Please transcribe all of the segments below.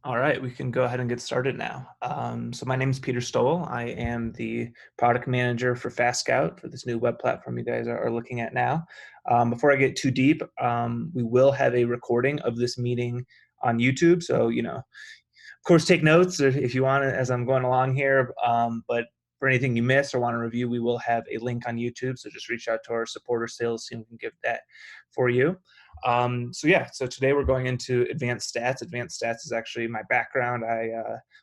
All right, we can go ahead and get started now. So my name is Peter Stowell. I am the product manager for FastScout for this new web platform you guys are looking at now. Before I get too deep, we will have a recording of this meeting on YouTube. So, of course, take notes if you want as I'm going along here. But for anything you miss or want to review, we will have a link on YouTube. So just reach out to our supporter sales team. We can give that for you. So today we're going into advanced stats. Advanced stats is actually my background. I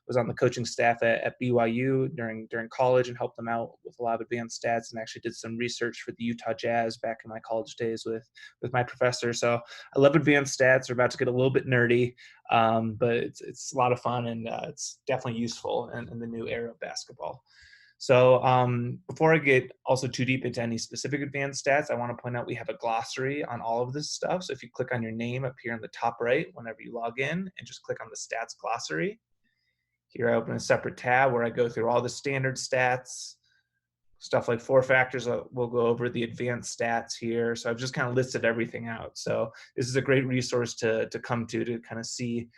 was on the coaching staff at BYU during college and helped them out with a lot of advanced stats, and actually did some research for the Utah Jazz back in my college days with my professor. So I love advanced stats. We're about to get a little bit nerdy, but it's a lot of fun, and it's definitely useful in the new era of basketball. So before I get also too deep into any specific advanced stats, I want to point out we have a glossary on all of this stuff. So if you click on your name up here in the top right, whenever you log in, and just click on the stats glossary, here I open a separate tab where I go through all the standard stats, stuff like four factors. We'll go over the advanced stats here. So I've just kind of listed everything out. So this is a great resource to come to kind of see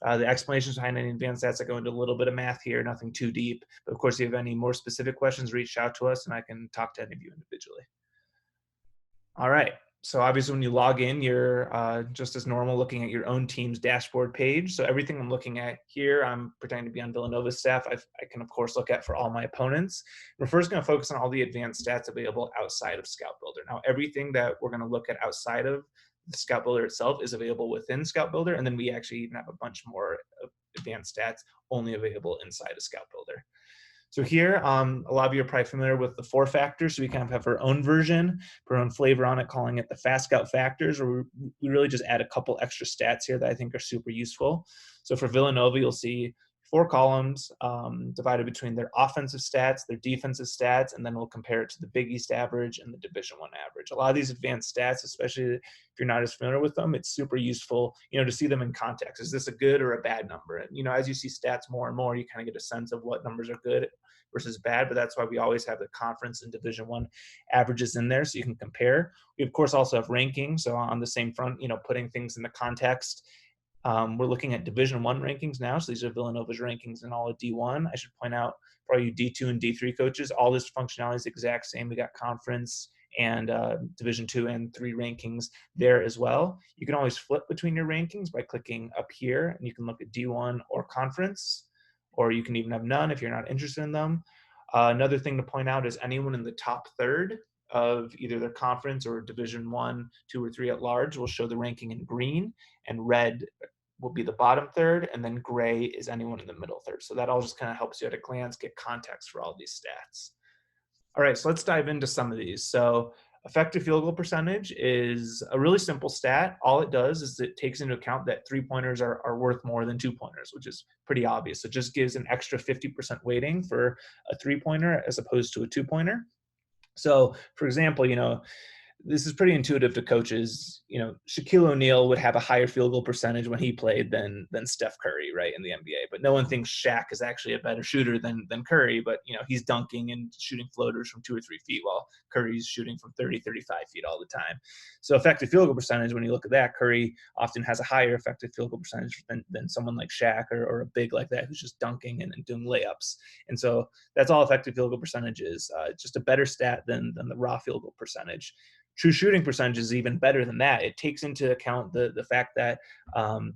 the explanations behind any advanced stats. I go into a little bit of math here, nothing too deep. But of course, if you have any more specific questions, reach out to us and I can talk to any of you individually. All right. So obviously when you log in, you're just as normal looking at your own team's dashboard page. So everything I'm looking at here, I'm pretending to be on Villanova's staff. I can, of course, look at for all my opponents. We're first going to focus on all the advanced stats available outside of Scout Builder. Now, everything that we're going to look at outside of the Scout Builder itself is available within Scout Builder, and then we actually even have a bunch more advanced stats only available inside of Scout Builder. So here, a lot of you are probably familiar with the four factors. So we kind of have our own version, our own flavor on it, calling it the FastScout factors, where we really just add a couple extra stats here that I think are super useful. So for Villanova, you'll see four columns divided between their offensive stats, their defensive stats, and then we'll compare it to the Big East average and the Division I average. A lot of these advanced stats, especially if you're not as familiar with them, it's super useful, to see them in context. Is this a good or a bad number? And, as you see stats more and more, you kind of get a sense of what numbers are good versus bad, but that's why we always have the conference and Division I averages in there so you can compare. We, of course, also have rankings. So on the same front, putting things into context. We're looking at Division I rankings now. So these are Villanova's rankings in all of D1. I should point out for all you D2 and D3 coaches, all this functionality is the exact same. We got conference and Division II and III rankings there as well. You can always flip between your rankings by clicking up here, and you can look at D1 or conference, or you can even have none if you're not interested in them. Another thing to point out is anyone in the top third of either their conference or Division I, II, or III at large will show the ranking in green, and red will be the bottom third, and then gray is anyone in the middle third. So that all just kind of helps you at a glance get context for all these stats. All right, so let's dive into some of these. So effective field goal percentage is a really simple stat. All it does is it takes into account that three-pointers are worth more than two-pointers, which is pretty obvious. It just gives an extra 50% weighting for a three-pointer as opposed to a two-pointer. So, for example, this is pretty intuitive to coaches. Shaquille O'Neal would have a higher field goal percentage when he played than Steph Curry, right, in the NBA. But no one thinks Shaq is actually a better shooter than Curry. But, he's dunking and shooting floaters from 2 or 3 feet while Curry's shooting from 30, 35 feet all the time. So effective field goal percentage, when you look at that, Curry often has a higher effective field goal percentage than someone like Shaq or a big like that who's just dunking and doing layups. And so that's all effective field goal percentage is. Just a better stat than the raw field goal percentage. True shooting percentage is even better than that. It takes into account the fact that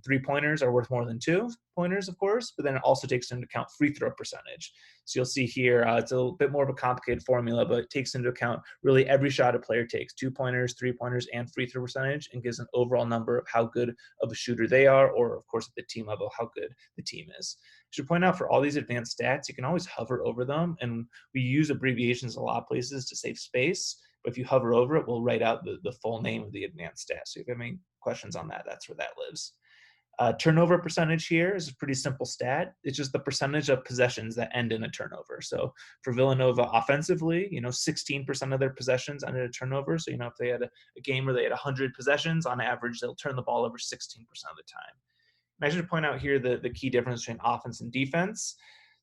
three-pointers are worth more than two-pointers, of course, but then it also takes into account free throw percentage. So you'll see here, it's a little bit more of a complicated formula, but it takes into account really every shot a player takes, two-pointers, three-pointers, and free throw percentage, and gives an overall number of how good of a shooter they are, or, of course, at the team level, how good the team is. I should point out for all these advanced stats, you can always hover over them, and we use abbreviations in a lot of places to save space. But if you hover over it, we'll write out the full name of the advanced stat. So if you have any questions on that, that's where that lives. Turnover percentage here is a pretty simple stat. It's just the percentage of possessions that end in a turnover. So for Villanova offensively, 16% of their possessions ended in a turnover. So, if they had a game where they had 100 possessions, on average, they'll turn the ball over 16% of the time. And I should point out here the key difference between offense and defense.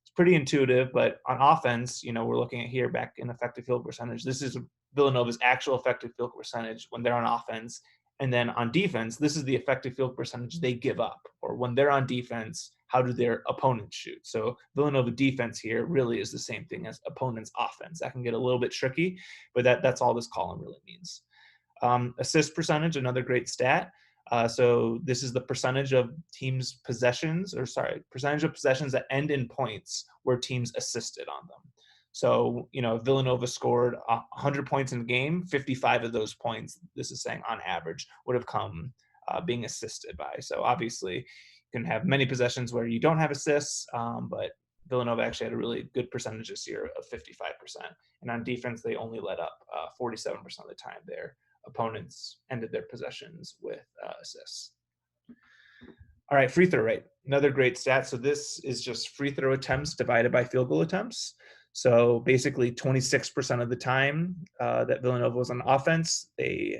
It's pretty intuitive, but on offense, we're looking at here back in effective field percentage. This is Villanova's actual effective field percentage when they're on offense. And then on defense, this is the effective field percentage they give up, or when they're on defense, how do their opponents shoot. So Villanova defense here really is the same thing as opponent's offense. That can get a little bit tricky, but that's all this column really means. Assist percentage, another great stat. So this is the percentage of teams' percentage of possessions that end in points where teams assisted on them. So, Villanova scored 100 points in a game, 55 of those points, this is saying on average, would have come being assisted by. So obviously, you can have many possessions where you don't have assists, but Villanova actually had a really good percentage this year of 55%. And on defense, they only let up 47% of the time their opponents ended their possessions with assists. All right, free throw rate, another great stat. So this is just free throw attempts divided by field goal attempts. So basically 26% of the time that Villanova was on offense, they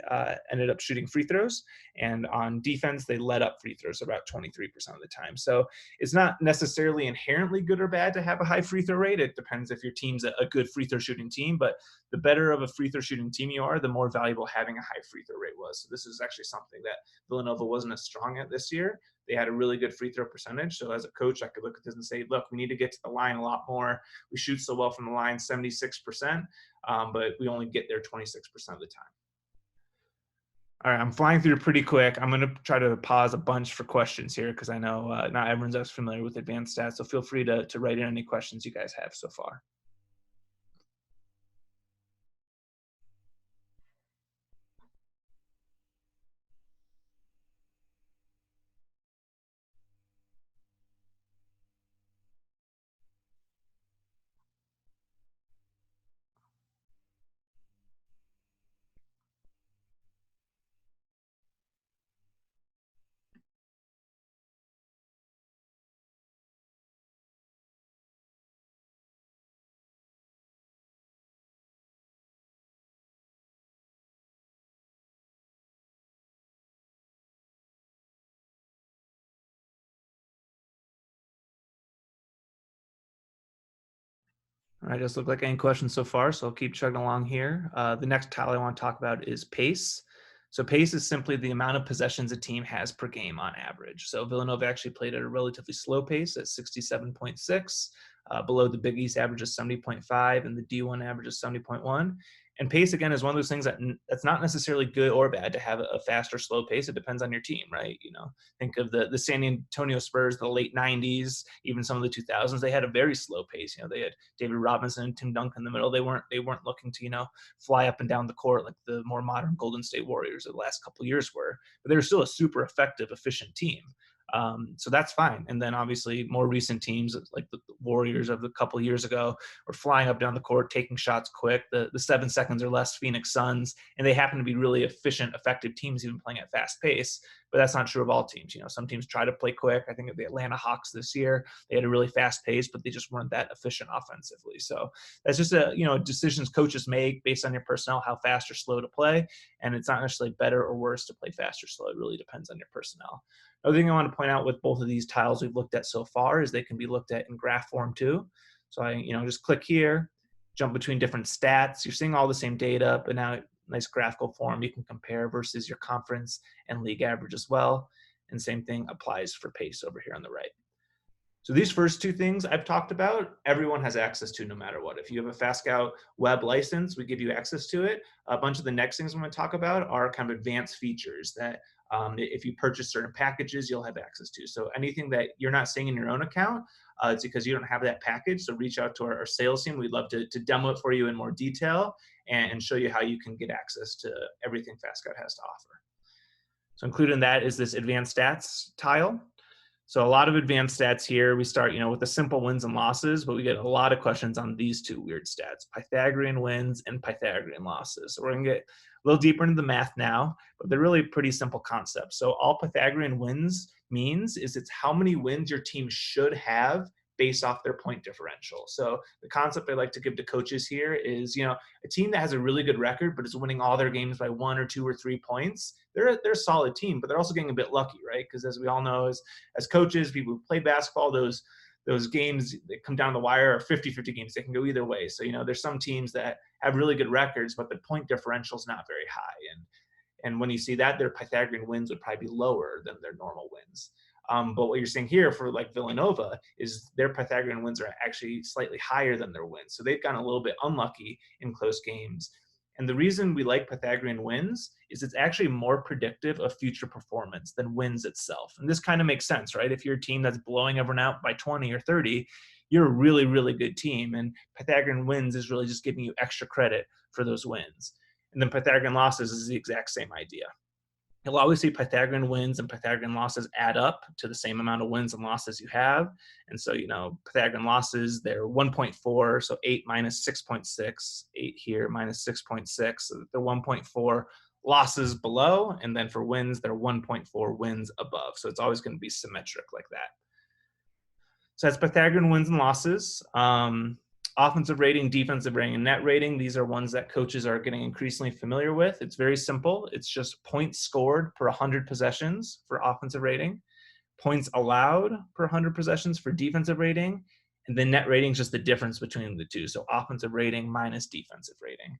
ended up shooting free throws. And on defense, they let up free throws about 23% of the time. So it's not necessarily inherently good or bad to have a high free throw rate. It depends if your team's a good free throw shooting team. But the better of a free throw shooting team you are, the more valuable having a high free throw rate was. So this is actually something that Villanova wasn't as strong at this year. They had a really good free throw percentage. So as a coach, I could look at this and say, look, we need to get to the line a lot more. We shoot so well from the line, 76%, but we only get there 26% of the time. All right, I'm flying through pretty quick. I'm going to try to pause a bunch for questions here because I know not everyone's as familiar with advanced stats. So feel free to write in any questions you guys have so far. All right, doesn't look like any questions so far, so I'll keep chugging along here. The next tile I want to talk about is pace. So pace is simply the amount of possessions a team has per game on average. So Villanova actually played at a relatively slow pace at 67.6, below the Big East average of 70.5 and the D1 average of 70.1. And pace, again, is one of those things that's not necessarily good or bad to have a fast or slow pace. It depends on your team, right? Think of the San Antonio Spurs, the late 90s, even some of the 2000s. They had a very slow pace. They had David Robinson and Tim Duncan in the middle. They weren't looking to fly up and down the court like the more modern Golden State Warriors of the last couple of years were. But they were still a super effective, efficient team. So that's fine. And then obviously more recent teams like the Warriors of a couple of years ago were flying up down the court, taking shots quick. The 7 seconds or less Phoenix Suns, and they happen to be really efficient, effective teams, even playing at fast pace. But that's not true of all teams. Some teams try to play quick. I think of the Atlanta Hawks this year, they had a really fast pace, but they just weren't that efficient offensively. So that's just decisions coaches make based on your personnel, how fast or slow to play. And it's not necessarily better or worse to play fast or slow. It really depends on your personnel. Another thing I want to point out with both of these tiles we've looked at so far is they can be looked at in graph form too. So I, just click here, jump between different stats. You're seeing all the same data, but now nice graphical form you can compare versus your conference and league average as well. And same thing applies for pace over here on the right. So these first two things I've talked about, everyone has access to no matter what. If you have a FastScout web license, we give you access to it. A bunch of the next things I'm going to talk about are kind of advanced features that if you purchase certain packages, you'll have access to. So anything that you're not seeing in your own account, it's because you don't have that package. So reach out to our sales team. We'd love to demo it for you in more detail and show you how you can get access to everything FastScout has to offer. So included in that is this advanced stats tile. So a lot of advanced stats here. We start, with the simple wins and losses, but we get a lot of questions on these two weird stats, Pythagorean wins and Pythagorean losses. So we're going to get a little deeper into the math now, but they're really pretty simple concepts. So all Pythagorean wins means is it's how many wins your team should have based off their point differential. So the concept I like to give to coaches here is, a team that has a really good record but is winning all their games by 1 or 2 or 3 points, they're a solid team, but they're also getting a bit lucky, right? Because as we all know, as coaches, people who play basketball, those games that come down the wire are 50-50 games. They can go either way. So, there's some teams that have really good records, but the point differential is not very high. And when you see that, their Pythagorean wins would probably be lower than their normal wins. But what you're seeing here for like Villanova is their Pythagorean wins are actually slightly higher than their wins. So they've gotten a little bit unlucky in close games. And the reason we like Pythagorean wins is it's actually more predictive of future performance than wins itself. And this kind of makes sense, right? If you're a team that's blowing everyone out by 20 or 30, you're a really, really good team. And Pythagorean wins is really just giving you extra credit for those wins. And then Pythagorean losses is the exact same idea. You'll always see Pythagorean wins and Pythagorean losses add up to the same amount of wins and losses you have. And so, Pythagorean losses, they're 1.4. So 8 minus 6.6, 8 here minus 6.6. So they're 1.4 losses below. And then for wins, they're 1.4 wins above. So it's always going to be symmetric like that. So that's Pythagorean wins and losses. Offensive rating, defensive rating, and net rating. These are ones that coaches are getting increasingly familiar with. It's very simple. It's just points scored per 100 possessions for offensive rating, points allowed per 100 possessions for defensive rating, and then net rating is just the difference between the two. So offensive rating minus defensive rating.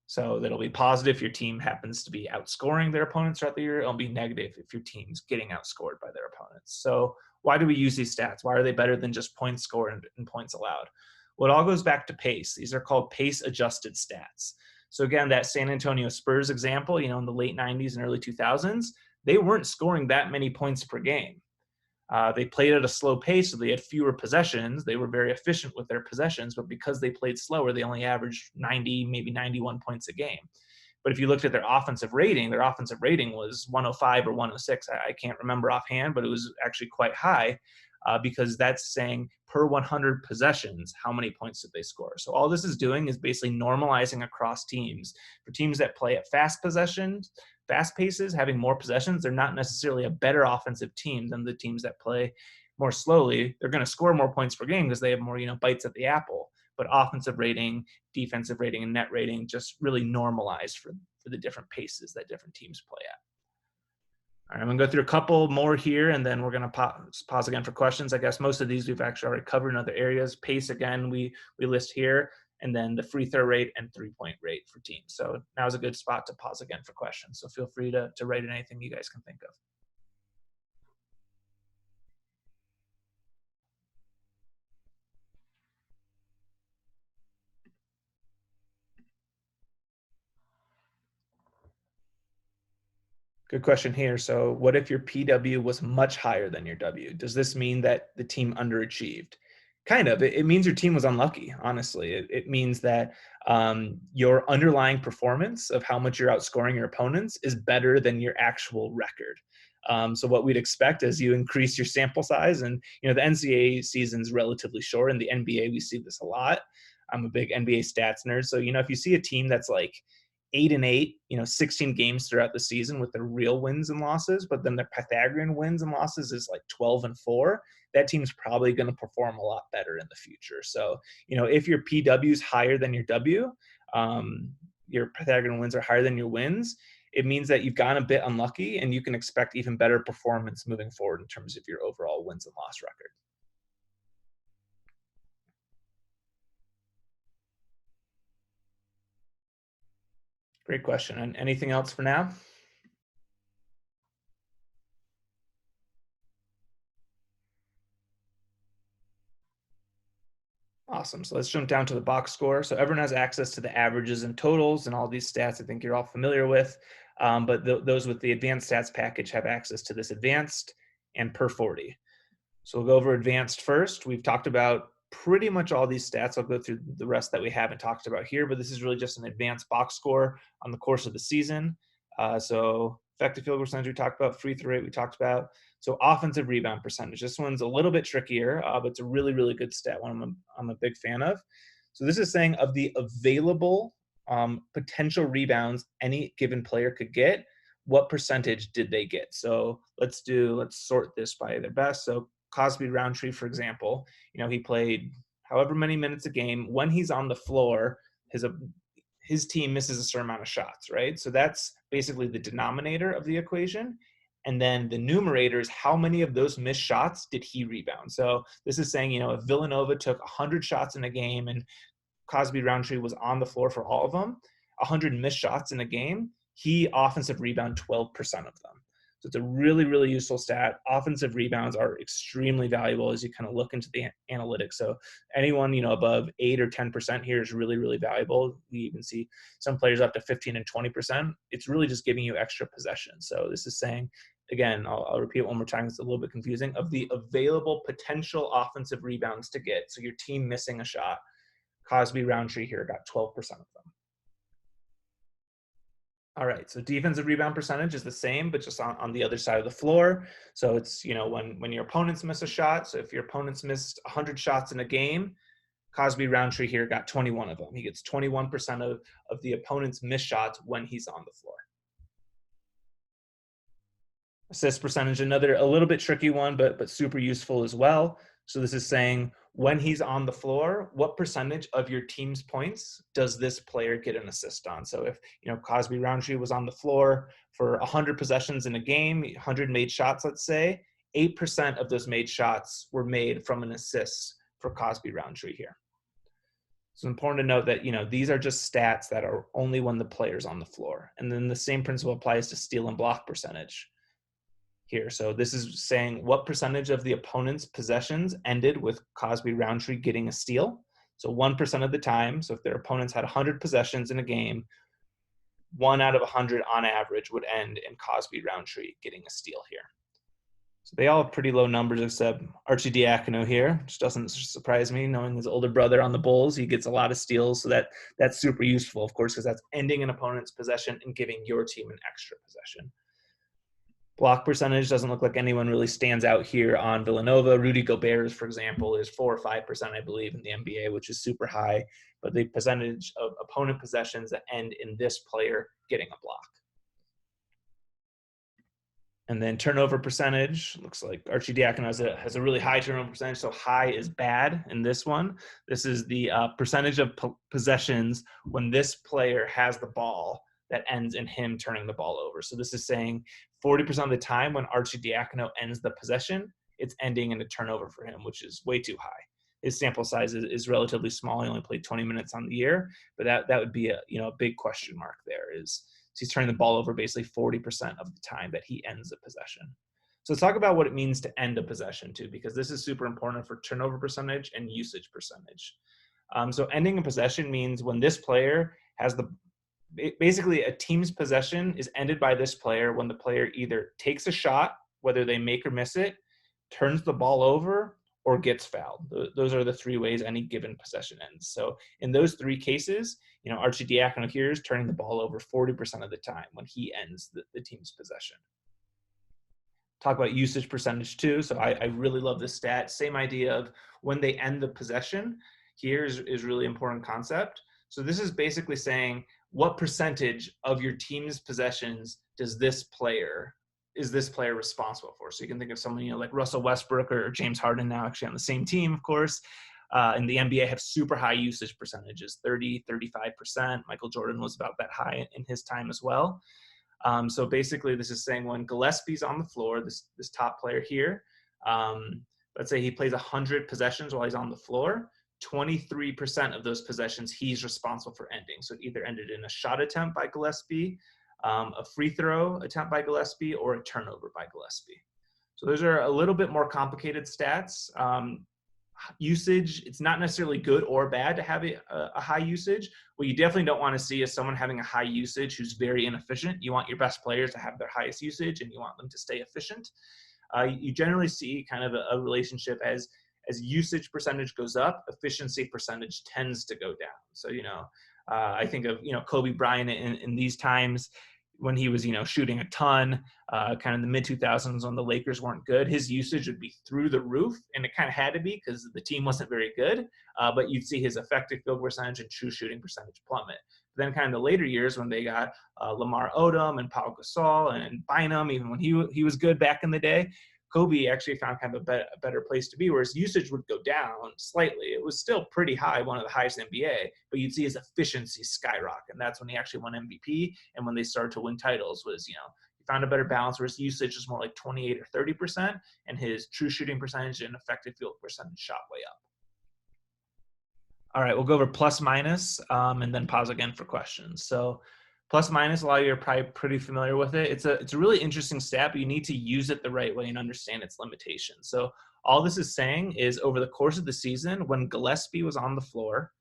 So that'll be positive if your team happens to be outscoring their opponents throughout the year. It'll be negative if your team's getting outscored by their opponents. So why do we use these stats? Why are they better than just points scored and points allowed? Well, it all goes back to pace. These are called pace-adjusted stats. So again, that San Antonio Spurs example, in the late 90s and early 2000s, they weren't scoring that many points per game. They played at a slow pace, so they had fewer possessions. They were very efficient with their possessions, but because they played slower, they only averaged 90, maybe 91 points a game. But if you looked at their offensive rating was 105 or 106. I can't remember offhand, but it was actually quite high because that's saying per 100 possessions, how many points did they score? So all this is doing is basically normalizing across teams. For teams that play at fast paces, having more possessions, they're not necessarily a better offensive team than the teams that play more slowly. They're going to score more points per game because they have more, bites at the apple. But offensive rating, defensive rating, and net rating just really normalized for the different paces that different teams play at. All right, I'm going to go through a couple more here, and then we're going to pause again for questions. I guess most of these we've actually already covered in other areas. Pace, again, we list here, and then the free throw rate and three-point rate for teams. So now is a good spot to pause again for questions. So feel free to write in anything you guys can think of. Good question here. So what if your PW was much higher than your W? Does this mean that the team underachieved? Kind of. It means your team was unlucky, honestly. It means that your underlying performance of how much you're outscoring your opponents is better than your actual record. So what we'd expect is you increase your sample size, and the NCAA season's relatively short. In the NBA, we see this a lot. I'm a big NBA stats nerd, so if you see a team that's like 8-8, 16 games throughout the season with their real wins and losses, but then their Pythagorean wins and losses is like 12-4, that team's probably going to perform a lot better in the future. So, if your PW is higher than your W, your Pythagorean wins are higher than your wins, it means that you've gotten a bit unlucky, and you can expect even better performance moving forward in terms of your overall wins and loss record. Great question. And anything else for now? Awesome. So let's jump down to the box score. So everyone has access to the averages and totals and all these stats I think you're all familiar with. But those with the advanced stats package have access to this advanced and per 40. So we'll go over advanced first. We've talked about pretty much all these stats. I'll go through the rest that we haven't talked about here, but this is really just an advanced box score on the course of the season. So effective field goal percentage we talked about, free throw rate we talked about. So offensive rebound percentage. This one's a little bit trickier, but it's a really, really good stat, one I'm a big fan of. So this is saying of the available potential rebounds any given player could get, what percentage did they get? So let's sort this by their best. So Cosby Roundtree, for example, he played however many minutes a game. When he's on the floor, his team misses a certain amount of shots, right? So that's basically the denominator of the equation. And then the numerator is how many of those missed shots did he rebound? So this is saying, if Villanova took 100 shots in a game and Cosby Roundtree was on the floor for all of them, 100 missed shots in a game, he offensive rebound 12% of them. So it's a really, really useful stat. Offensive rebounds are extremely valuable as you kind of look into the analytics. So anyone, above 8 or 10% here is really, really valuable. We even see some players up to 15 and 20%. It's really just giving you extra possession. So this is saying, again, I'll repeat it one more time. It's a little bit confusing. Of the available potential offensive rebounds to get, so your team missing a shot, Cosby Roundtree here got 12% of them. All right, so defensive rebound percentage is the same, but just on the other side of the floor. So it's, when your opponents miss a shot. So if your opponents missed 100 shots in a game, Cosby Roundtree here got 21 of them. He gets 21% of the opponent's missed shots when he's on the floor. Assist percentage, a little bit tricky one, but super useful as well. So this is saying when he's on the floor, what percentage of your team's points does this player get an assist on? So if, Cosby Roundtree was on the floor for 100 possessions in a game, 100 made shots, let's say, 8% of those made shots were made from an assist for Cosby Roundtree here. It's important to note that, these are just stats that are only when the player's on the floor. And then the same principle applies to steal and block percentage here. So this is saying what percentage of the opponent's possessions ended with Cosby Roundtree getting a steal. So 1% of the time. So if their opponents had 100 possessions in a game, 1 out of 100 on average would end in Cosby Roundtree getting a steal here. So they all have pretty low numbers except Archie Diacono here, which doesn't surprise me, knowing his older brother on the Bulls. He gets a lot of steals, so that's super useful, of course, because that's ending an opponent's possession and giving your team an extra possession. Block percentage doesn't look like anyone really stands out here on Villanova. Rudy Gobert, for example, is 4 or 5%, I believe, in the NBA, which is super high. But the percentage of opponent possessions that end in this player getting a block. And then turnover percentage, looks like Archie Diacono has a really high turnover percentage, so high is bad in this one. This is the percentage of possessions when this player has the ball that ends in him turning the ball over. So this is saying 40% of the time when Archie Diacono ends the possession, it's ending in a turnover for him, which is way too high. His sample size is relatively small. He only played 20 minutes on the year, but that would be a big question mark there. Is he's turning the ball over basically 40% of the time that he ends a possession. So let's talk about what it means to end a possession too, because this is super important for turnover percentage and usage percentage. So ending a possession means when this player has basically a team's possession is ended by this player when the player either takes a shot, whether they make or miss it, turns the ball over, or gets fouled. Those are the 3 ways any given possession ends. So in those 3 cases, Archie Diacono here is turning the ball over 40% of the time when he ends the team's possession. Talk about usage percentage too. So I really love this stat. Same idea of when they end the possession. Here is really important concept. So this is basically saying what percentage of your team's possessions is this player responsible for? So you can think of someone, like Russell Westbrook or James Harden, now actually on the same team, of course. In the NBA have super high usage percentages, 30, 35%. Michael Jordan was about that high in his time as well. So basically this is saying when Gillespie's on the floor, this top player here, let's say he plays 100 possessions while he's on the floor, 23% of those possessions he's responsible for ending. So it either ended in a shot attempt by Gillespie, a free throw attempt by Gillespie, or a turnover by Gillespie. So those are a little bit more complicated stats. Usage, it's not necessarily good or bad to have a high usage. What you definitely don't want to see is someone having a high usage who's very inefficient. You want your best players to have their highest usage, and you want them to stay efficient. You generally see kind of a relationship as usage percentage goes up, efficiency percentage tends to go down. So, I think of, Kobe Bryant in these times when he was, shooting a ton, kind of in the mid-2000s when the Lakers weren't good, his usage would be through the roof, and it kind of had to be because the team wasn't very good, but you'd see his effective field percentage and true shooting percentage plummet. But then kind of the later years when they got Lamar Odom and Pau Gasol and Bynum, even when he was good back in the day, Kobe actually found kind of a better place to be, where his usage would go down slightly. It was still pretty high, one of the highest in the NBA, but you'd see his efficiency skyrocket. And that's when he actually won MVP, and when they started to win titles was, he found a better balance where his usage was more like 28 or 30%, and his true shooting percentage and effective field percentage shot way up. All right, we'll go over plus minus and then pause again for questions. So Plus minus, a lot of you are probably pretty familiar with it. It's a really interesting stat, but you need to use it the right way and understand its limitations. So all this is saying is over the course of the season, when Gillespie was on the floor,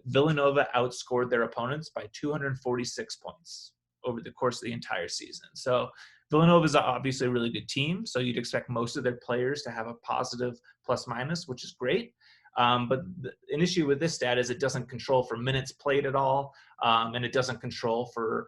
Villanova outscored their opponents by 246 points over the course of the entire season. So Villanova is obviously a really good team, so you'd expect most of their players to have a positive plus minus, which is great. But an issue with this stat is it doesn't control for minutes played at all, and it doesn't control for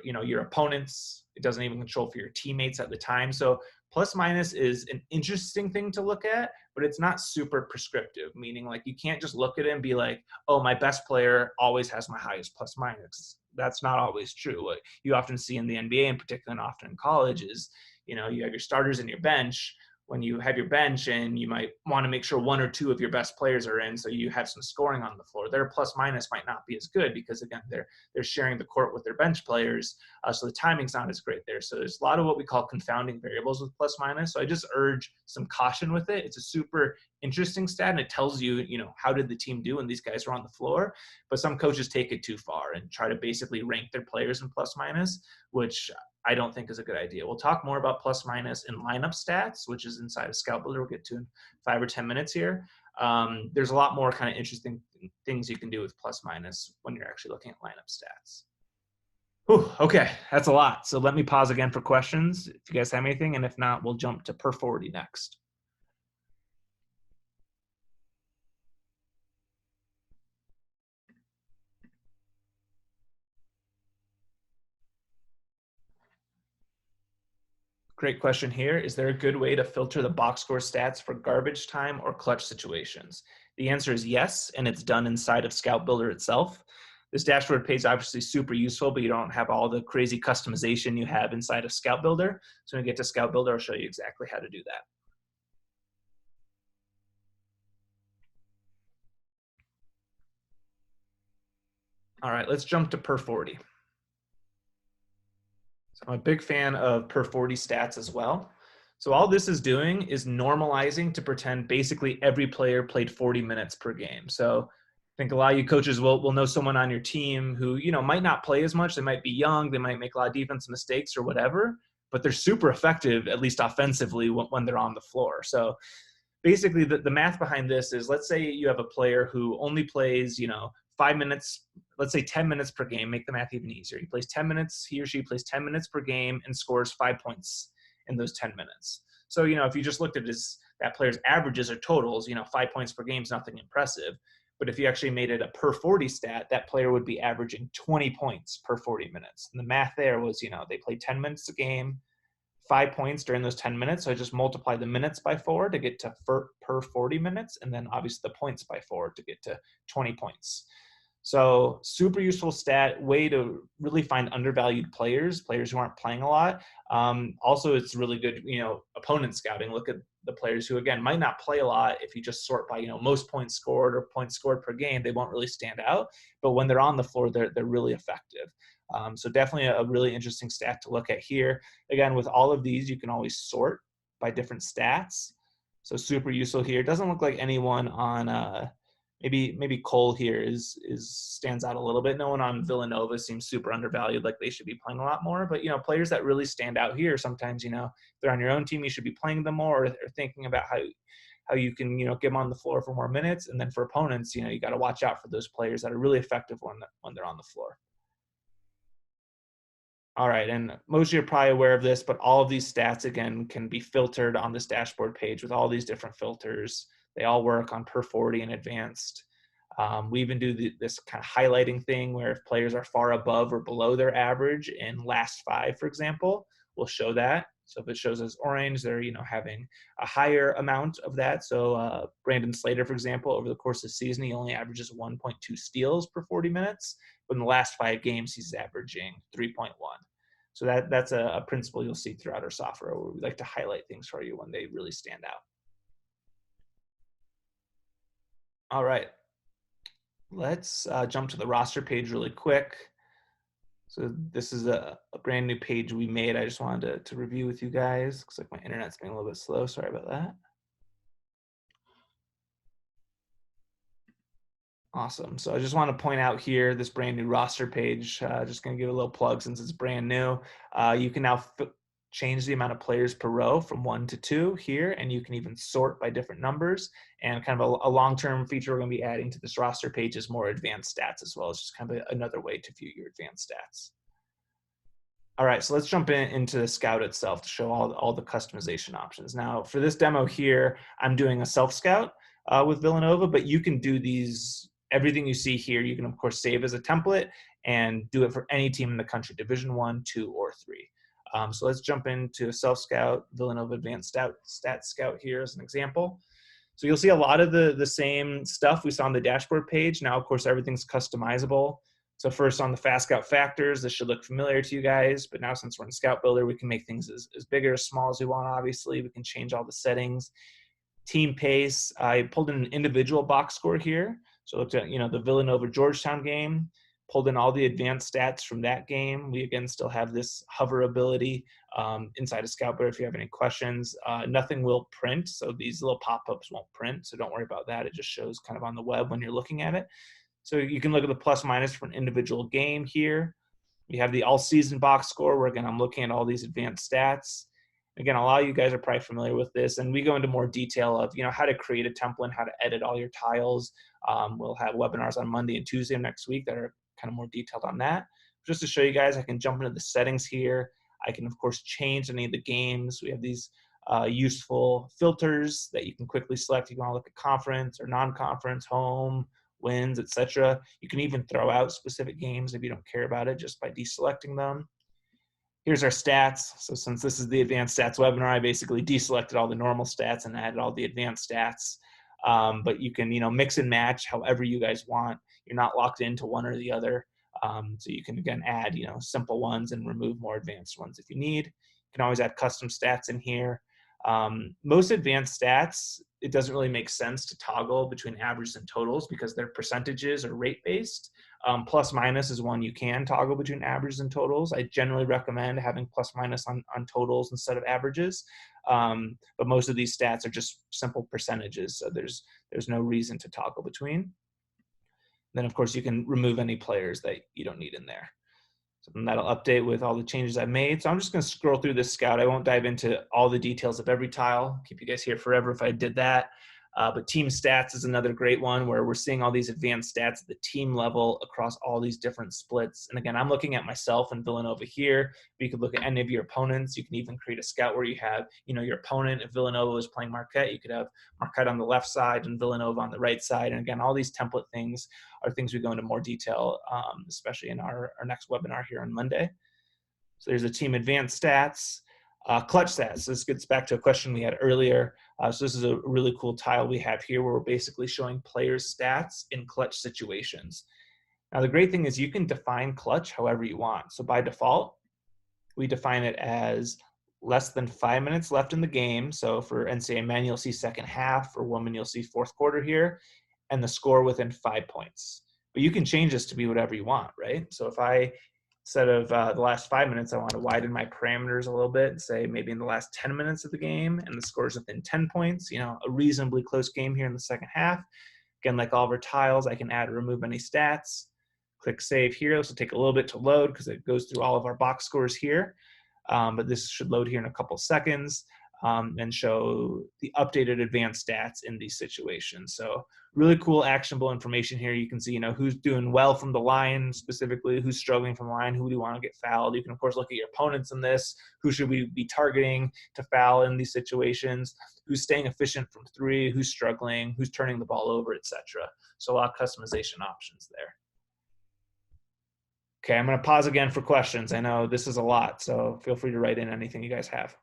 your opponents. It doesn't even control for your teammates at the time. So plus minus is an interesting thing to look at, but it's not super prescriptive, meaning like you can't just look at it and be like, oh, my best player always has my highest plus minus. That's not always true. What you often see in the NBA, in particular, and often in college, is you have your starters and your bench. When you have your bench and you might want to make sure one or two of your best players are in, so you have some scoring on the floor, their plus minus might not be as good because again they're sharing the court with their bench players, so the timing's not as great there. So there's a lot of what we call confounding variables with plus minus. So I just urge some caution with it. It's a super interesting stat and it tells you how did the team do when these guys were on the floor, but some coaches take it too far and try to basically rank their players in plus minus, which I don't think is a good idea. We'll talk more about plus minus in lineup stats, which is inside of Scout Builder. We'll get to in 5 or 10 minutes here. There's a lot more kind of interesting things you can do with plus minus when you're actually looking at lineup stats. Whew, okay, that's a lot. So let me pause again for questions if you guys have anything, and if not, we'll jump to per 40 next. Great question here. Is there a good way to filter the box score stats for garbage time or clutch situations? The answer is yes, and it's done inside of Scout Builder itself. This dashboard page is obviously super useful, but you don't have all the crazy customization you have inside of Scout Builder. So when we get to Scout Builder, I'll show you exactly how to do that. All right, let's jump to per 40. So I'm a big fan of per 40 stats as well. So all this is doing is normalizing to pretend basically every player played 40 minutes per game. So I think a lot of you coaches will know someone on your team who, might not play as much. They might be young. They might make a lot of defensive mistakes or whatever, but they're super effective, at least offensively, when they're on the floor. So basically the math behind this is, let's say you have a player who only plays, 5 minutes, let's say 10 minutes per game, make the math even easier. He plays 10 minutes, he or she plays 10 minutes per game and scores 5 points in those 10 minutes. So, if you just looked at that player's averages or totals, 5 points per game is nothing impressive. But if you actually made it a per 40 stat, that player would be averaging 20 points per 40 minutes. And the math there was, they played 10 minutes a game, 5 points during those 10 minutes. So I just multiply the minutes by 4 to get to per 40 minutes. And then obviously the points by 4 to get to 20 points. So super useful stat, way to really find undervalued players who aren't playing a lot. Also, it's really good, opponent scouting. Look at the players who, again, might not play a lot. If you just sort by, most points scored or points scored per game, they won't really stand out. But when they're on the floor, they're really effective. So definitely a really interesting stat to look at here. Again, with all of these, you can always sort by different stats. So super useful here. It doesn't look like anyone on maybe Cole here stands out a little bit. No one on Villanova seems super undervalued, like they should be playing a lot more. But players that really stand out here, sometimes if they're on your own team, you should be playing them more, or thinking about how you can get them on the floor for more minutes. And then for opponents, you got to watch out for those players that are really effective when they're on the floor. All right, and most of you are probably aware of this, but all of these stats, again, can be filtered on this dashboard page with all these different filters. They all work on per 40 and advanced. We even do this kind of highlighting thing where if players are far above or below their average in last 5, for example, we'll show that. So if it shows as orange, they're having a higher amount of that. So Brandon Slater, for example, over the course of the season, he only averages 1.2 steals per 40 minutes. But in the last 5 games, he's averaging 3.1. So that's a principle you'll see throughout our software, where we like to highlight things for you when they really stand out. All right, let's jump to the roster page really quick. So this is a brand new page we made. I just wanted to review with you guys. Looks like my internet's being a little bit slow. Sorry about that. Awesome. So I just want to point out here this brand new roster page. Just going to give a little plug since it's brand new. You can now change the amount of players per row from 1 to 2 here, and you can even sort by different numbers. And kind of a long-term feature we're going to be adding to this roster page is more advanced stats as well. It's just kind of another way to view your advanced stats. All right, so let's jump into the Scout itself to show all the customization options. Now, for this demo here, I'm doing a self-scout with Villanova, but you can do everything you see here, you can, of course, save as a template and do it for any team in the country, Division 1, 2, or 3. So let's jump into a self-scout, Villanova Advanced Stat Scout here as an example. So you'll see a lot of the same stuff we saw on the dashboard page. Now, of course, everything's customizable. So first on the FastScout factors, this should look familiar to you guys, but now since we're in Scout Builder, we can make things as big or as small as we want, obviously. We can change all the settings. Team pace, I pulled in an individual box score here. So I looked at, the Villanova Georgetown game, pulled in all the advanced stats from that game. We, again, still have this hover ability inside of Scout Builder if you have any questions. Nothing will print, so these little pop-ups won't print, so don't worry about that. It just shows kind of on the web when you're looking at it. So you can look at the plus minus for an individual game here. We have the all season box score where, again, I'm looking at all these advanced stats. Again, a lot of you guys are probably familiar with this, and we go into more detail of how to create a template, how to edit all your tiles. We'll have webinars on Monday and Tuesday of next week that are kind of more detailed on that. Just to show you guys, I can jump into the settings here. I can, of course, change any of the games. We have these useful filters that you can quickly select. You can want to look at conference or non-conference, home, wins, etc. You can even throw out specific games if you don't care about it just by deselecting them. Here's our stats. So since this is the advanced stats webinar, I basically deselected all the normal stats and added all the advanced stats. But you can, mix and match however you guys want. You're not locked into one or the other. So you can, again, add, simple ones and remove more advanced ones if you need. You can always add custom stats in here. Most advanced stats, it doesn't really make sense to toggle between averages and totals because they're percentages or rate based. Plus minus is one you can toggle between averages and totals. I generally recommend having plus minus on totals instead of averages. But most of these stats are just simple percentages, so there's no reason to toggle between. Then, of course, you can remove any players that you don't need in there. So then that'll update with all the changes I've made. So I'm just going to scroll through this Scout. I won't dive into all the details of every tile. Keep you guys here forever if I did that. But team stats is another great one where we're seeing all these advanced stats at the team level across all these different splits. And again, I'm looking at myself and Villanova here, but you could look at any of your opponents. You can even create a Scout where you have, your opponent. If Villanova is playing Marquette, you could have Marquette on the left side and Villanova on the right side. And again, all these template things are things we go into more detail, especially in our next webinar here on Monday. So there's the team advanced stats. Clutch stats. This gets back to a question we had earlier. So this is a really cool tile we have here where we're basically showing players' stats in clutch situations. Now, the great thing is you can define clutch however you want. So by default, we define it as less than 5 minutes left in the game. So for NCAA men, you'll see second half. For women, you'll see fourth quarter here, and the score within 5 points. But you can change this to be whatever you want, right? So if I, instead of the last 5 minutes, I want to widen my parameters a little bit and say maybe in the last 10 minutes of the game and the score is within 10 points, a reasonably close game here in the second half. Again, like all of our tiles, I can add or remove any stats. Click save here. This will take a little bit to load because it goes through all of our box scores here. But this should load here in a couple seconds and show the updated advanced stats in these situations. So really cool actionable information here. You can see, who's doing well from the line specifically, who's struggling from the line, who do you want to get fouled. You can, of course, look at your opponents in this. Who should we be targeting to foul in these situations? Who's staying efficient from three? Who's struggling? Who's turning the ball over, etc. So a lot of customization options there. Okay, I'm going to pause again for questions. I know this is a lot, so feel free to write in anything you guys have.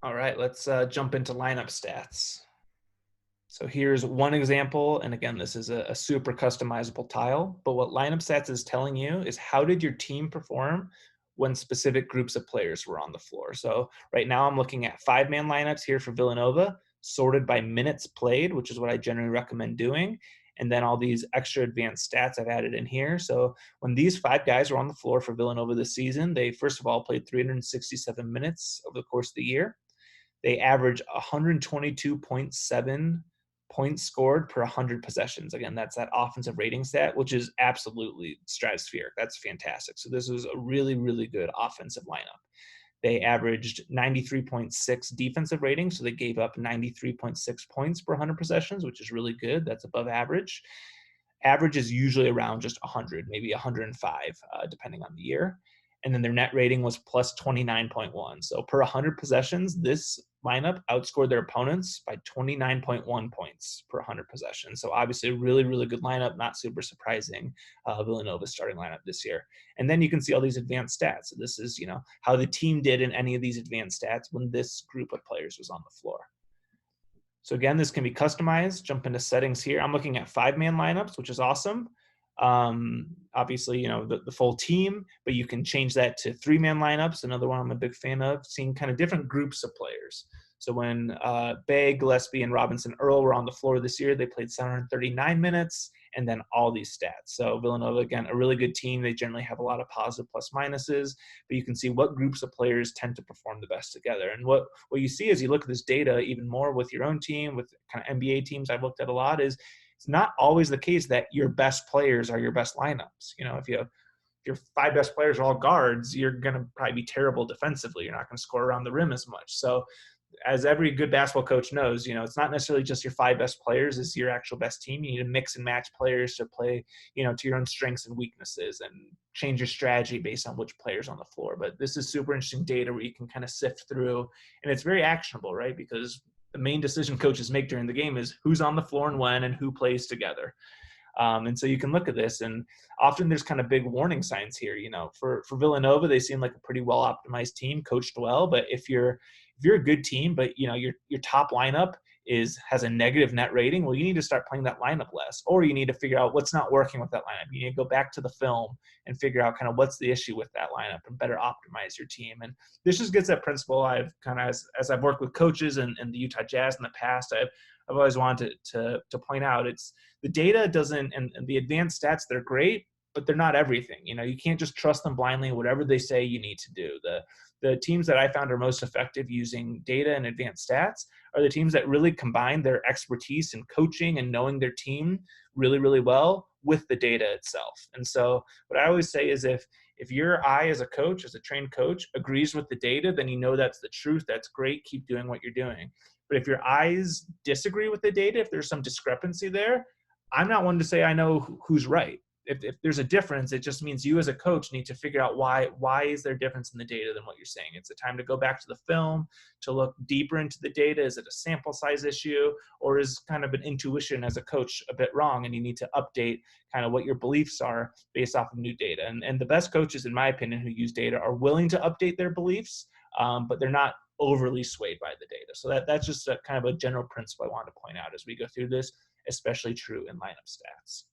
All right, let's jump into lineup stats. So here's one example, and again, this is a super customizable tile, but what lineup stats is telling you is how did your team perform when specific groups of players were on the floor. So right now I'm looking at 5-man lineups here for Villanova, sorted by minutes played, which is what I generally recommend doing, and then all these extra advanced stats I've added in here. So when these 5 guys were on the floor for Villanova this season, they first of all played 367 minutes over the course of the year. They average 122.7 points scored per 100 possessions. Again, that's that offensive rating stat, which is absolutely stratospheric. That's fantastic. So this was a really, really good offensive lineup. They averaged 93.6 defensive rating, so they gave up 93.6 points per 100 possessions, which is really good. That's above average. Average is usually around just 100, maybe 105, depending on the year. And then their net rating was plus 29.1. So per 100 possessions, this lineup outscored their opponents by 29.1 points per 100 possessions. So obviously a really, really good lineup, not super surprising, Villanova's starting lineup this year. And then you can see all these advanced stats. So this is, how the team did in any of these advanced stats when this group of players was on the floor. So again, this can be customized. Jump into settings here. I'm looking at 5-man lineups, which is awesome. Obviously, the full team, but you can change that to 3-man lineups. Another one I'm a big fan of, seeing kind of different groups of players. So when Bay, Gillespie, and Robinson Earl were on the floor this year, they played 739 minutes, and then all these stats. So Villanova, again, a really good team. They generally have a lot of positive plus minuses, but you can see what groups of players tend to perform the best together. And what you see as you look at this data even more with your own team, with kind of NBA teams I've looked at a lot, is it's not always the case that your best players are your best lineups. If your 5 best players are all guards, you're going to probably be terrible defensively. You're not going to score around the rim as much. So as every good basketball coach knows, it's not necessarily just your 5 best players is your actual best team. You need to mix and match players to play, to your own strengths and weaknesses, and change your strategy based on which players on the floor. But this is super interesting data where you can kind of sift through, and it's very actionable, right? Because the main decision coaches make during the game is who's on the floor and when, and who plays together. And so you can look at this, and often there's kind of big warning signs here. For Villanova, they seem like a pretty well optimized team, coached well. But if you're a good team, but your top lineup has a negative net rating, well, you need to start playing that lineup less, or you need to figure out what's not working with that lineup. You need to go back to the film and figure out kind of what's the issue with that lineup and better optimize your team. And this just gets that principle I've kind of, as I've worked with coaches and the Utah Jazz in the past, I've always wanted to point out. It's the data doesn't, and the advanced stats, they're great, but they're not everything. You can't just trust them blindly. Whatever they say you need to do. The teams that I found are most effective using data and advanced stats are the teams that really combine their expertise in coaching and knowing their team really, really well with the data itself. And so what I always say is if your eye as a coach, as a trained coach, agrees with the data, then that's the truth. That's great. Keep doing what you're doing. But if your eyes disagree with the data, if there's some discrepancy there, I'm not one to say I know who's right. If there's a difference, it just means you as a coach need to figure out why is there a difference in the data than what you're saying. It's a time to go back to the film, to look deeper into the data. Is it a sample size issue, or is kind of an intuition as a coach a bit wrong, and you need to update kind of what your beliefs are based off of new data. And the best coaches, in my opinion, who use data are willing to update their beliefs, but they're not overly swayed by the data. So that's just a kind of a general principle I wanted to point out as we go through this, especially true in lineup stats.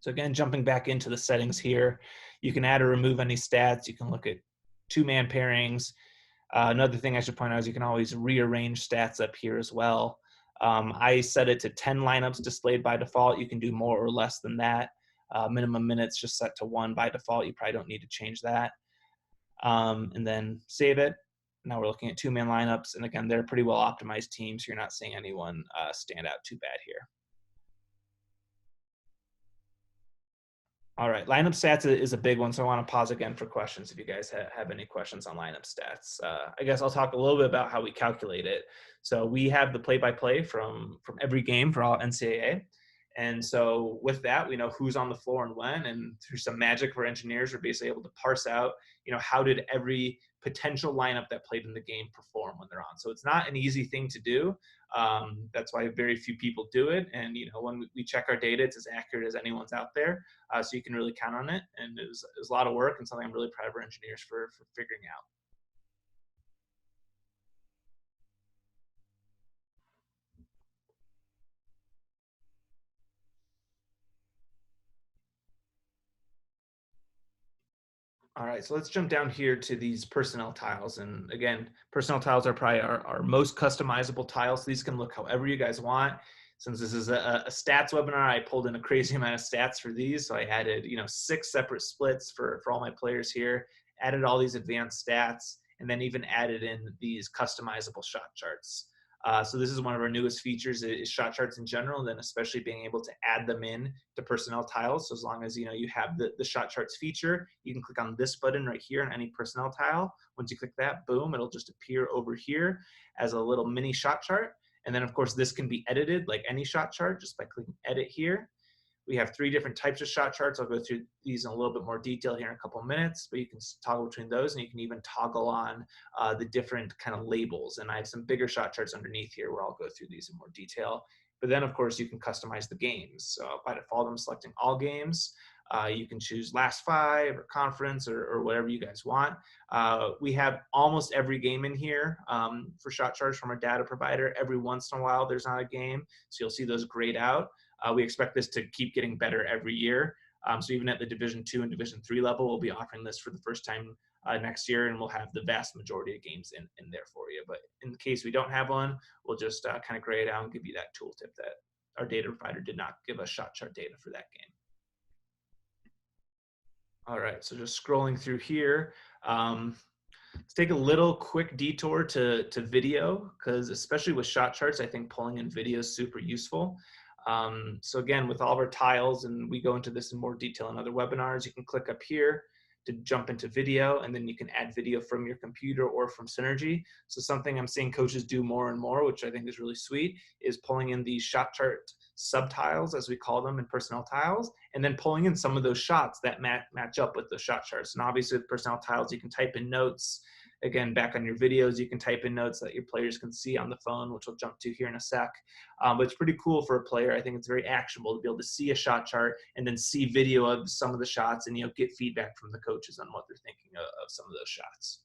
So again, jumping back into the settings here, you can add or remove any stats. You can look at 2-man pairings. Another thing I should point out is you can always rearrange stats up here as well. I set it to 10 lineups displayed by default. You can do more or less than that. Minimum minutes just set to 1 by default. You probably don't need to change that. And then save it. Now we're looking at 2-man lineups. And again, they're pretty well optimized teams. So you're not seeing anyone stand out too bad here. All right, lineup stats is a big one, so I want to pause again for questions if you guys have any questions on lineup stats. I guess I'll talk a little bit about how we calculate it. So we have the play-by-play from every game for all NCAA. And so with that, we know who's on the floor and when, and through some magic for engineers, we're basically able to parse out, how did every potential lineup that played in the game perform when they're on. So it's not an easy thing to do. That's why very few people do it. And, when we check our data, it's as accurate as anyone's out there. So you can really count on it. And it was a lot of work, and something I'm really proud of our engineers for figuring out. All right, so let's jump down here to these personnel tiles. And again, personnel tiles are probably our most customizable tiles. These can look however you guys want. Since this is a stats webinar, I pulled in a crazy amount of stats for these. So I added, 6 separate splits for all my players here, added all these advanced stats, and then even added in these customizable shot charts. So this is one of our newest features is shot charts in general, and then especially being able to add them in to personnel tiles. So as long as you have the shot charts feature, you can click on this button right here on any personnel tile. Once you click that, boom, it'll just appear over here as a little mini shot chart. And then of course this can be edited like any shot chart just by clicking edit here. We have 3 different types of shot charts. I'll go through these in a little bit more detail here in a couple of minutes, but you can toggle between those, and you can even toggle on the different kind of labels. And I have some bigger shot charts underneath here where I'll go through these in more detail. But then, of course, you can customize the games. So by default, I'm selecting all games. You can choose last 5 or conference or whatever you guys want. We have almost every game in here for shot charts from our data provider. Every once in a while, there's not a game, so you'll see those grayed out. We expect this to keep getting better every year. So even at the Division 2 and Division 3 level, we'll be offering this for the first time next year, and we'll have the vast majority of games in there for you. But in case we don't have one, we'll just kind of gray it out and give you that tooltip that our data provider did not give us shot chart data for that game. All right, so just scrolling through here. Let's take a little quick detour to video, because especially with shot charts, I think pulling in video is super useful. So again, with all of our tiles, and we go into this in more detail in other webinars, you can click up here to jump into video, and then you can add video from your computer or from Synergy. So something I'm seeing coaches do more and more, which I think is really sweet, is pulling in these shot chart subtiles, as we call them in personnel tiles, and then pulling in some of those shots that match up with the shot charts. And obviously with personnel tiles, you can type in notes. Again, back on your videos, you can type in notes that your players can see on the phone, which we'll jump to here in a sec. But it's pretty cool for a player. I think it's very actionable to be able to see a shot chart and then see video of some of the shots and get feedback from the coaches on what they're thinking of some of those shots.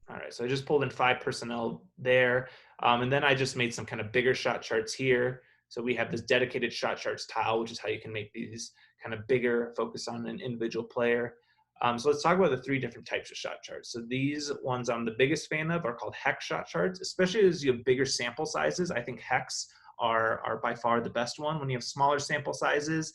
All right, so I just pulled in 5 personnel there. And then I just made some kind of bigger shot charts here. So we have this dedicated shot charts tile, which is how you can make these kind of bigger, focus on an individual player. So let's talk about the 3 different types of shot charts. So these ones I'm the biggest fan of are called hex shot charts, especially as you have bigger sample sizes. I think hex are by far the best one. When you have smaller sample sizes,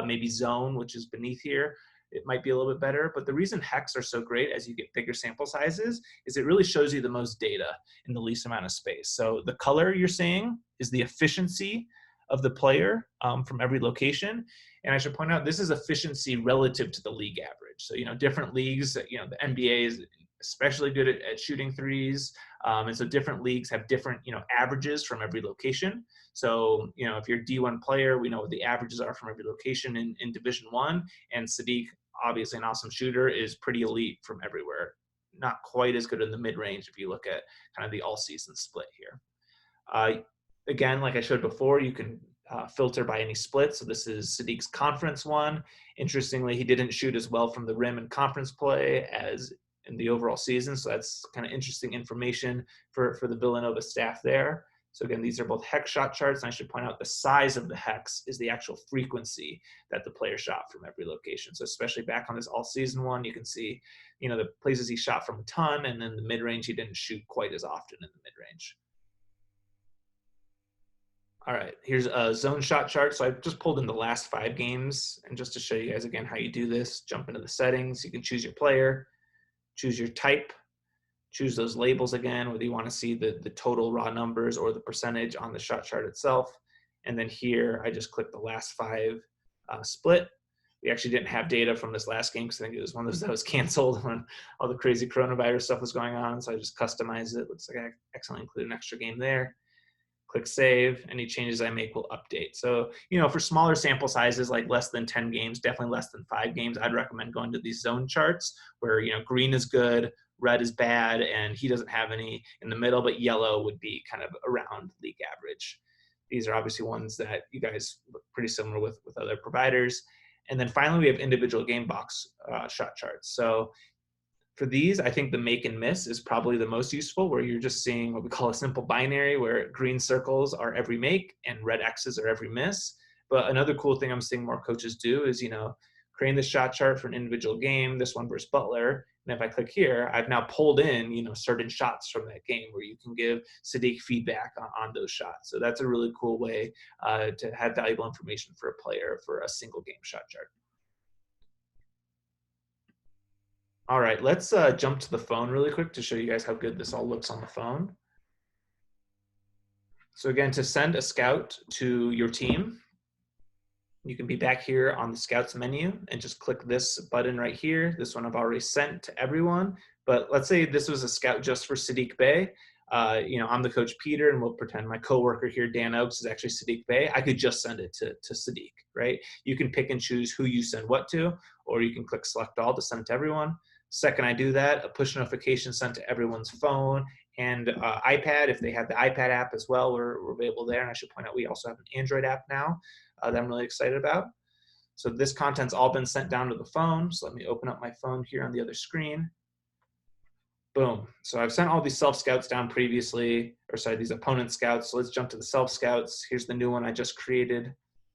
maybe zone, which is beneath here, it might be a little bit better. But the reason hex are so great as you get bigger sample sizes is it really shows you the most data in the least amount of space. So the color you're seeing is the efficiency of the player from every location. And I should point out, this is efficiency relative to the league average. So, different leagues, the NBA is especially good at shooting threes. And so different leagues have different, averages from every location. So, if you're a D1 player, we know what the averages are from every location in Division 1. And Sadiq, obviously an awesome shooter, is pretty elite from everywhere. Not quite as good in the mid-range if you look at kind of the all-season split here. Again, like I showed before, you can filter by any split. So this is Sadiq's conference one. Interestingly, he didn't shoot as well from the rim in conference play as in the overall season. So that's kind of interesting information for the Villanova staff there. So again, these are both hex shot charts. And I should point out the size of the hex is the actual frequency that the player shot from every location. So especially back on this all season one, you can see, the places he shot from a ton, and then the mid-range, he didn't shoot quite as often in the mid-range. All right, here's a zone shot chart. So I've just pulled in the last 5 games, and just to show you guys again how you do this, jump into the settings. You can choose your player, choose your type, choose those labels again, whether you want to see the total raw numbers or the percentage on the shot chart itself. And then here, I just click the last 5 split. We actually didn't have data from this last game because I think it was one of those that was canceled when all the crazy coronavirus stuff was going on. So I just customized it. Looks like I accidentally included an extra game there. Click save. Any changes I make will update. So, for smaller sample sizes, like less than 10 games, definitely less than 5 games, I'd recommend going to these zone charts where, green is good, red is bad, and he doesn't have any in the middle, but yellow would be kind of around league average. These are obviously ones that you guys look pretty similar with other providers. And then finally, we have individual game box shot charts. So for these, I think the make and miss is probably the most useful, where you're just seeing what we call a simple binary, where green circles are every make and red X's are every miss. But another cool thing I'm seeing more coaches do is, creating the shot chart for an individual game, this one versus Butler. And if I click here, I've now pulled in, certain shots from that game where you can give Sadiq feedback on those shots. So that's a really cool way to have valuable information for a player for a single game shot chart. All right, let's jump to the phone really quick to show you guys how good this all looks on the phone. So again, to send a scout to your team, you can be back here on the Scouts menu and just click this button right here. This one I've already sent to everyone, but let's say this was a scout just for Sadiq Bey. I'm the coach Peter, and we'll pretend my coworker here, Dan Oakes, is actually Sadiq Bey. I could just send it to Sadiq, right? You can pick and choose who you send what to, or you can click select all to send it to everyone. Second I do that, a push notification sent to everyone's phone and iPad. If they have the iPad app as well, we're available there. And I should point out we also have an Android app now that I'm really excited about. So this content's all been sent down to the phone. So let me open up my phone here on the other screen. Boom. So I've sent all these self-scouts down previously, or sorry, these opponent scouts. So let's jump to the self-scouts. Here's the new one I just created,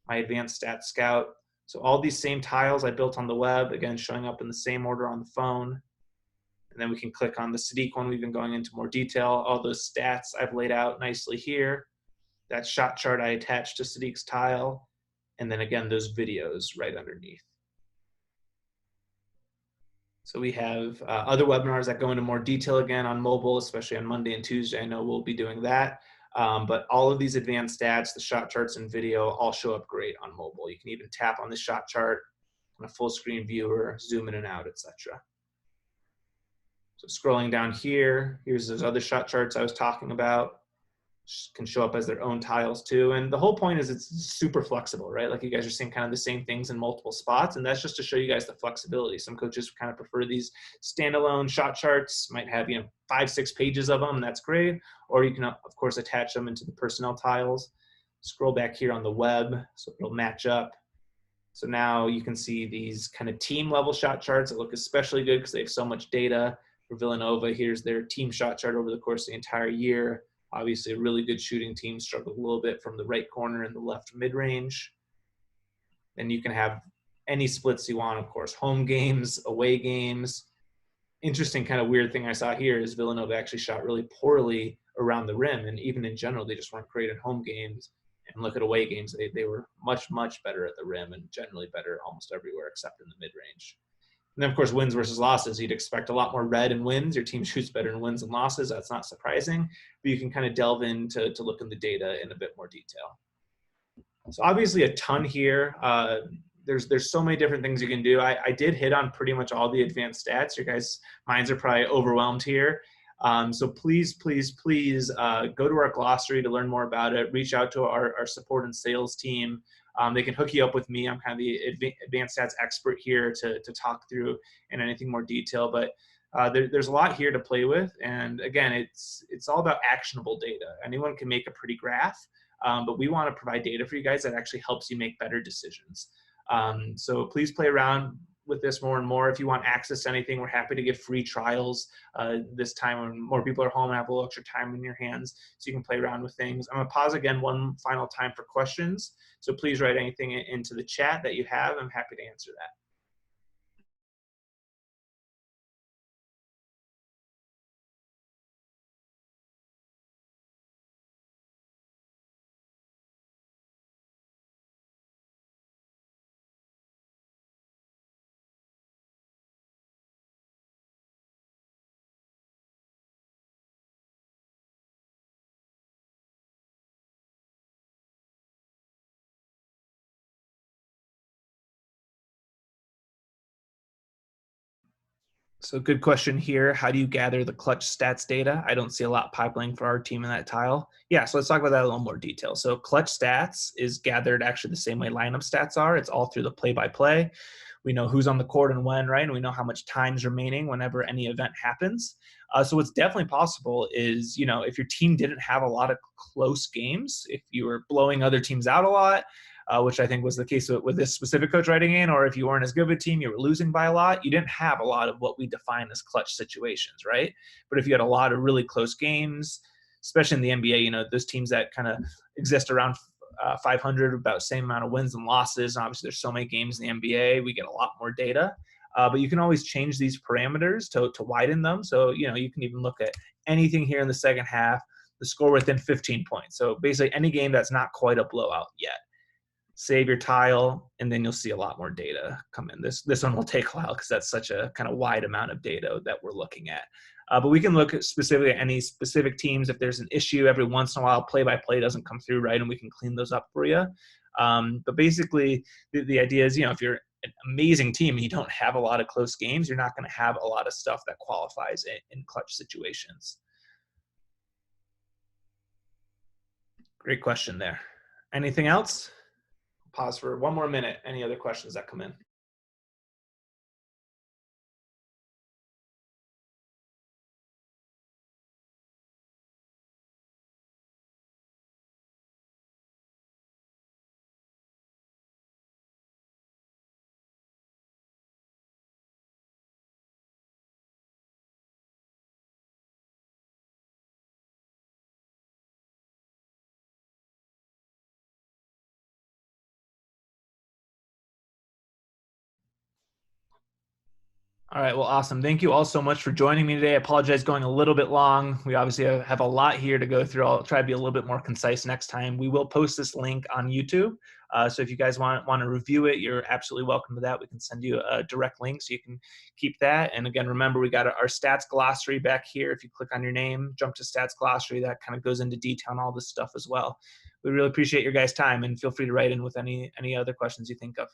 my advanced stats scout. So all these same tiles I built on the web, again, showing up in the same order on the phone. And then we can click on the Sadiq one. We've been going into more detail. All those stats I've laid out nicely here. That shot chart I attached to Sadiq's tile. And then again, those videos right underneath. So we have other webinars that go into more detail again on mobile, especially on Monday and Tuesday. I know we'll be doing that. But all of these advanced stats, the shot charts and video, all show up great on mobile. You can even tap on the shot chart on a full screen viewer, zoom in and out, etc. So scrolling down here, here's those other shot charts I was talking about. Can show up as their own tiles too. And the whole point is it's super flexible, right? Like you guys are seeing kind of the same things in multiple spots. And that's just to show you guys the flexibility. Some coaches kind of prefer these standalone shot charts, might have, 5-6 pages of them, and that's great. Or you can, of course, attach them into the personnel tiles. Scroll back here on the web, so it'll match up. So now you can see these kind of team level shot charts that look especially good because they have so much data. For Villanova, here's their team shot chart over the course of the entire year. Obviously, a really good shooting team struggled a little bit from the right corner and the left mid-range. Then you can have any splits you want, of course, home games, away games. Interesting kind of weird thing I saw here is Villanova actually shot really poorly around the rim, and even in general, they just weren't great at home games. And look at away games, they were much, much better at the rim and generally better almost everywhere except in the mid-range. And then, of course, wins versus losses. You'd expect a lot more red in wins. Your team shoots better in wins and losses. That's not surprising. But you can kind of delve into to look in the data in a bit more detail. So obviously a ton here. There's so many different things you can do. I did hit on pretty much all the advanced stats. Your guys' minds are probably overwhelmed here. So please, please, please go to our glossary to learn more about it. Reach out to our support and sales team. They can hook you up with me. I'm kind of the advanced stats expert here to talk through in anything more detail. But there's a lot here to play with. And again, it's all about actionable data. Anyone can make a pretty graph, but we want to provide data for you guys that actually helps you make better decisions. So please play around with this more and more. If you want access to anything, we're happy to give free trials this time when more people are home and have a little extra time in your hands, so you can play around with things. I'm gonna pause again one final time for questions. So please write anything into the chat that you have. I'm happy to answer that. So good question here. How do you gather the clutch stats data? I don't see a lot pipeline for our team in that tile. Yeah, so let's talk about that in a little more detail. So clutch stats is gathered actually the same way lineup stats are. It's all through the play-by-play. We know who's on the court and when, right? And we know how much time's remaining whenever any event happens. So what's definitely possible is, if your team didn't have a lot of close games, if you were blowing other teams out a lot, which I think was the case with this specific coach writing in, or if you weren't as good of a team, you were losing by a lot, you didn't have a lot of what we define as clutch situations, right? But if you had a lot of really close games, especially in the NBA, those teams that kind of exist around 500, about same amount of wins and losses. And obviously, there's so many games in the NBA, we get a lot more data. But you can always change these parameters to widen them. So, you can even look at anything here in the second half, the score within 15 points. So basically any game that's not quite a blowout yet. Save your tile, and then you'll see a lot more data come in. This one will take a while because that's such a kind of wide amount of data that we're looking at. But we can look at specifically any specific teams. If there's an issue every once in a while, play-by-play doesn't come through right, and we can clean those up for you. But basically, the idea is, if you're an amazing team and you don't have a lot of close games, you're not going to have a lot of stuff that qualifies in clutch situations. Great question there. Anything else? Pause for one more minute. Any other questions that come in? All right. Well, awesome. Thank you all so much for joining me today. I apologize going a little bit long. We obviously have a lot here to go through. I'll try to be a little bit more concise next time. We will post this link on YouTube. So if you guys want to review it, you're absolutely welcome to that. We can send you a direct link so you can keep that. And again, remember, we got our stats glossary back here. If you click on your name, jump to stats glossary, that kind of goes into detail on all this stuff as well. We really appreciate your guys' time, and feel free to write in with any other questions you think of.